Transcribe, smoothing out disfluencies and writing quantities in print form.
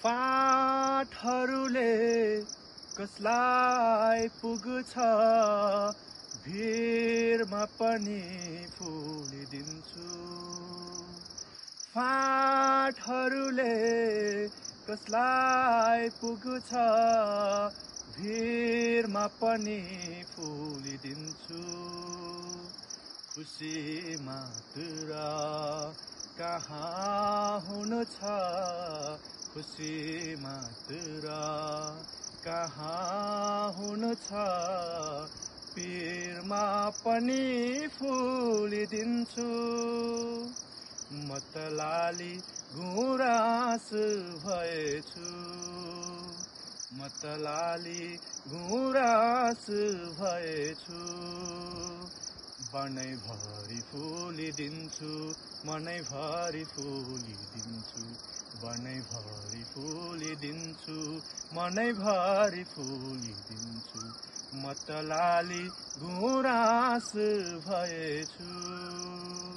फाँटहरूले कसलाई पुग्छ भिरमा पनि फुलिदिन्छु फाँटहरूले कसलाई पुग्छ भिरमा पनि फुलिदिन्छु खुसी मात्र कहाँ हुनु छ खुसी मात्र कहाँ हुनु छ पीरमा पनि फुलिदिन्छु मतलाली गुराँस भएछु मतलाली गुराँस भएछु बनैभरि फुलिदिन्छु मनैभरि फुलिदिन्छु बनैभरि फुलिदिन्छु मनैभरि फुलिदिन्छु मतलाली गुराँस भएछु